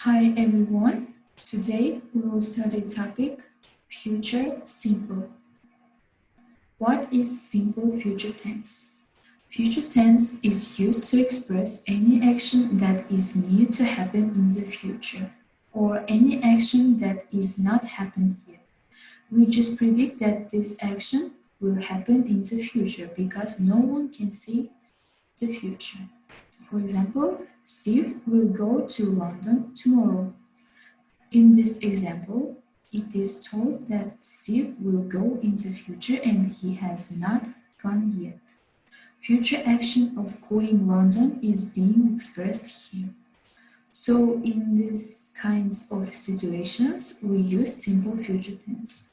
Hi everyone. Today we will study topic future simple. What is simple future tense? Future tense is used to express any action that is near to happen in the future or any action that is not happened yet. We just predict that this action will happen in the future because no one can see the future. For example, Steve will go to London tomorrow. In this example, it is told that Steve will go in the future and he has not gone yet. Future action of going London is being expressed here. So in these kinds of situations, we use simple future tense.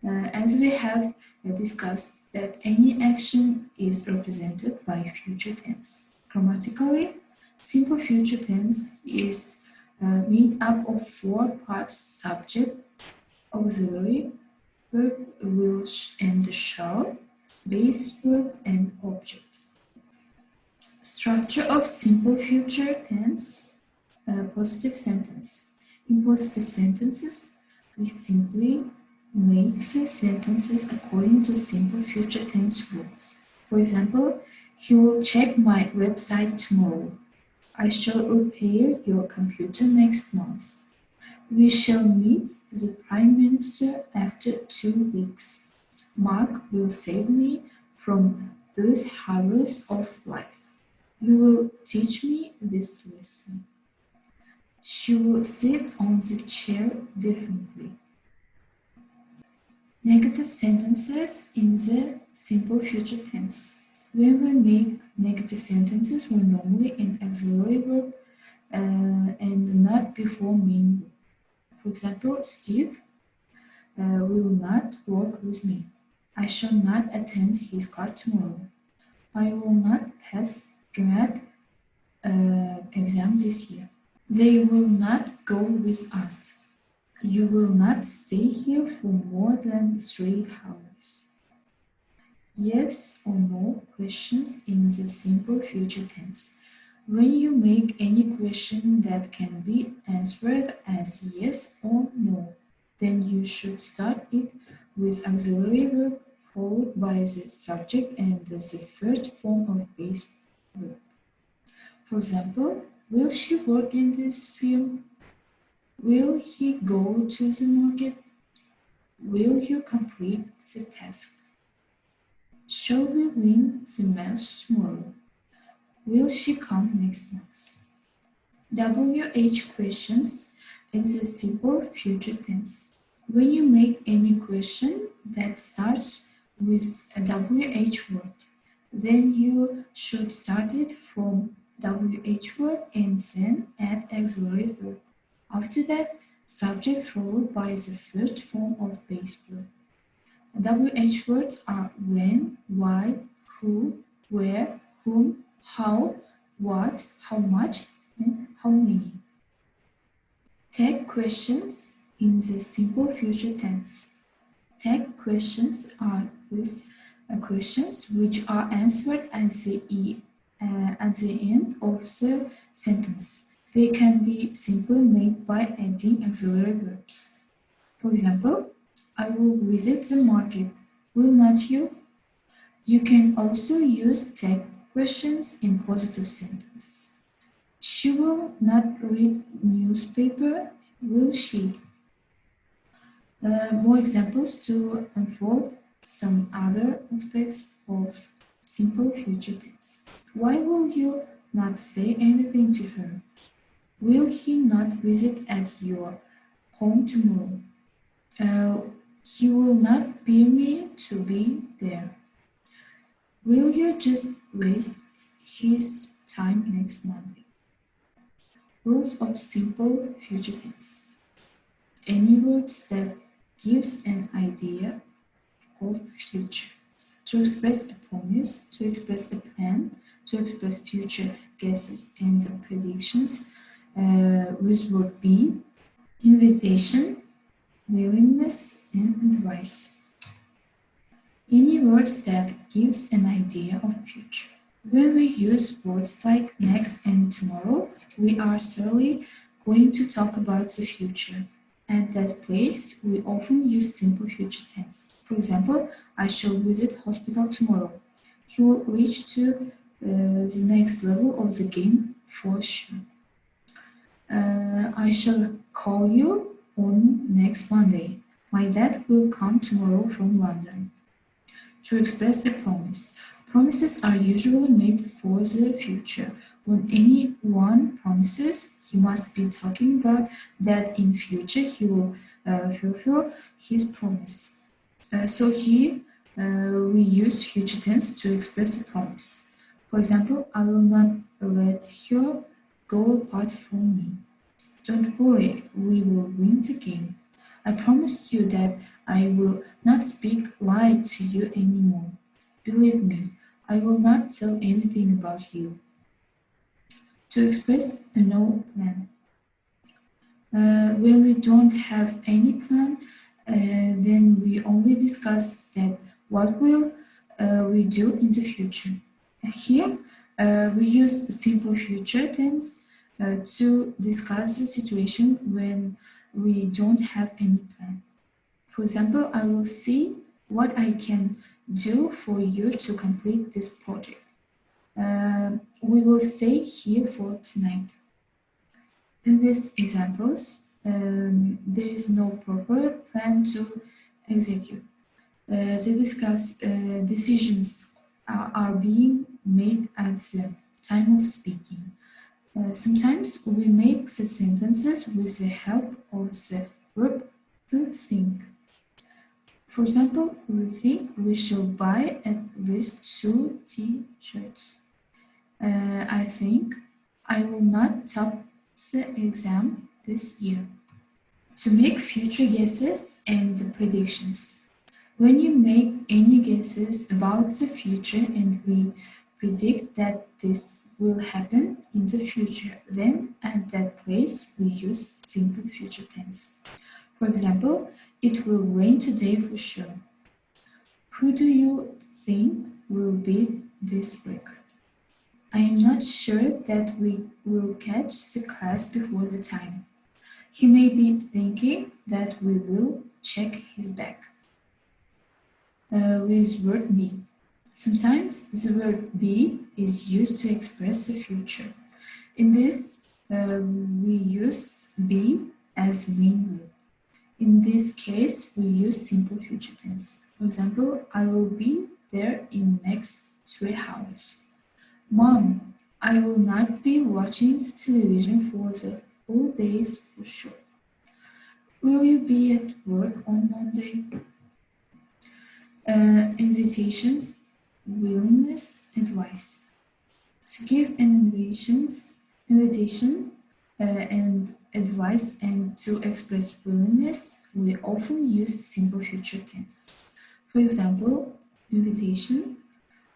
As we have discussed that any action is represented by future tense. Grammatically, simple future tense is made up of four parts: subject, auxiliary, verb, will and shall, base verb, and object. Structure of simple future tense, positive sentence. In positive sentences, we simply make the sentences according to simple future tense rules. For example, he will check my website tomorrow. I shall repair your computer next month. We shall meet the Prime Minister after 2 weeks. Mark will save me from those horrors of life. You will teach me this lesson. She will sit on the chair differently. Negative sentences in the simple future tense. When we make negative sentences, we're normally in auxiliary verb and not before main verb. For example, Steve will not work with me. I shall not attend his class tomorrow. I will not pass grad exam this year. They will not go with us. You will not stay here for more than 3 hours. Yes or no questions in the simple future tense. When you make any question that can be answered as yes or no, then you should start it with auxiliary verb followed by the subject and the first form of base verb. For example, will she work in this firm? Will he go to the market? Will you complete the task? Shall we win the match tomorrow? Will she come next month? WH questions in the simple future tense. When you make any question that starts with a WH word, then you should start it from WH word and then add auxiliary verb. After that, subject followed by the first form of base verb. WH words are when, why, who, where, whom, how, what, how much, and how many. Tag questions in the simple future tense. Tag questions are these questions which are answered at the end of the sentence. They can be simply made by adding auxiliary verbs. For example, I will visit the market. Will not you? You can also use tag questions in positive sentence. She will not read newspaper, will she? More examples to unfold some other aspects of simple future tense. Why will you not say anything to her? Will he not visit at your home tomorrow? He will not bear me to be there. Will you just waste his time next Monday? Rules of simple future tense. Any words that gives an idea of future. To express a promise, to express a plan, to express future guesses and predictions with word be, invitation, willingness, and advice. Any words that gives an idea of future. When we use words like next and tomorrow, we are solely going to talk about the future. At that place, we often use simple future tense. For example, I shall visit hospital tomorrow. He will reach to the next level of the game for sure. I shall call you on next Monday. My dad will come tomorrow from London. To express a promise. Promises are usually made for the future. When anyone promises, he must be talking about that in future he will fulfill his promise. So here we use future tense to express a promise. For example, I will not let her go apart from me. Don't worry, we will win the game. I promise you that I will not speak lie to you anymore. Believe me, I will not tell anything about you. To express a no plan. When we don't have any plan, then we only discuss that what will we do in the future. Here, we use simple future tense to discuss the situation when we don't have any plan. For example, I will see what I can do for you to complete this project. We will stay here for tonight. In these examples, there is no proper plan to execute. They discuss decisions are being made at the time of speaking. Sometimes we make the sentences with the help of the verb to think. For example, we think we shall buy at least 2 t-shirts. I think I will not top the exam this year. To make future guesses and predictions. When you make any guesses about the future and we predict that this will happen in the future, then at that place we use simple future tense. For example, it will rain today for sure. Who do you think will beat this record? I am not sure that we will catch the class before the time. He may be thinking that we will check his bag. With word be. Sometimes the word be is used to express the future. In this, we use be as main verb. In this case, we use simple future tense. For example, I will be there in next 3 hours. Mom, I will not be watching the television for the whole days for sure. Will you be at work on Monday? Invitations, willingness, advice. To give an invitation and advice and to express willingness, we often use simple future tense. For example, invitation,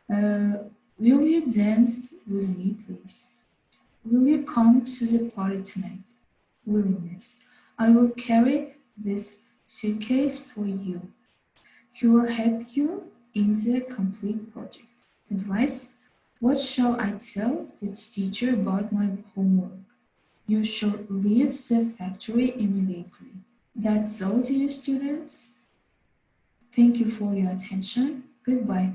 will you dance with me, please? Will you come to the party tonight? Willingness, I will carry this suitcase for you. He will help you in the complete project. Advice, what shall I tell the teacher about my homework? You shall leave the factory immediately. That's all, dear students. Thank you for your attention. Goodbye.